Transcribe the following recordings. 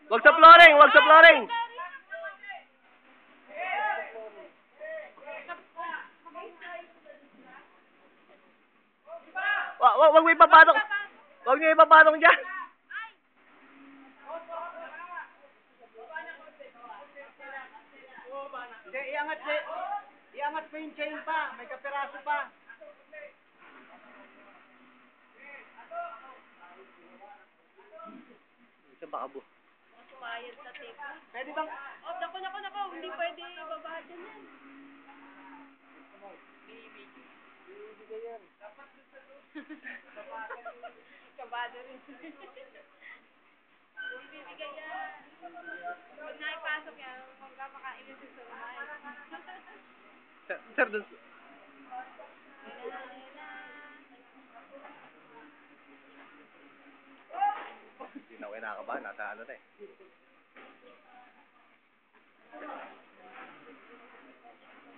Wag sa flooring, wag sa flooring. Wag mo ipapatong. Wag niyo ipapatong diyan. Iangat mo yung chain pa, may kapiraso pa. Isa bakabo. Bayad sa tape. Pwede bang... Oh, nako. Hindi pwede ibaba dyan yan. Kabado rin. Ibibigay yan. Huwag na ipasok yan. Huwag ka makainis sa sumay. Sir, dun. Hindi na ako kinakabahan. Nasa ano na eh.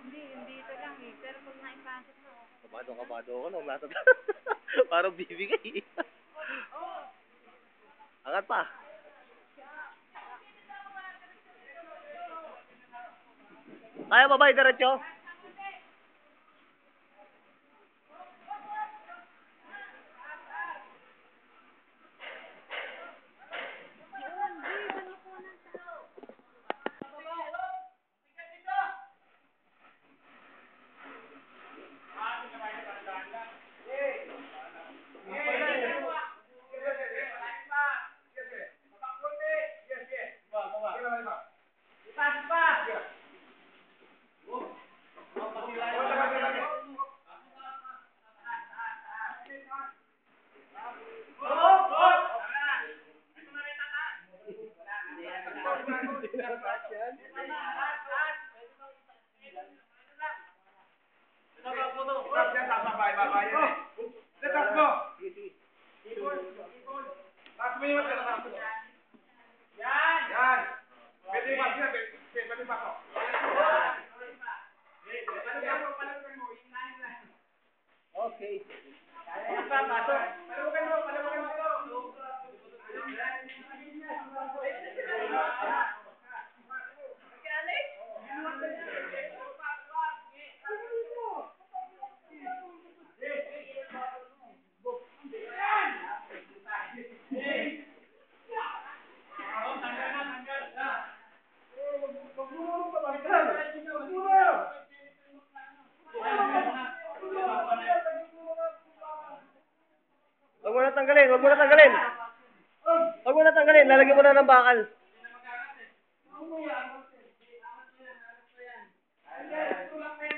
Hindi ito lang eh. Pero pag naipasok na ako. Kabado ako nung nasa... Parang bibigay. Angat pa. Kaya ba ba? Diretso? Okay. Wag mo na tanggalin. Lalagyan mo na ng bakal. Tulak na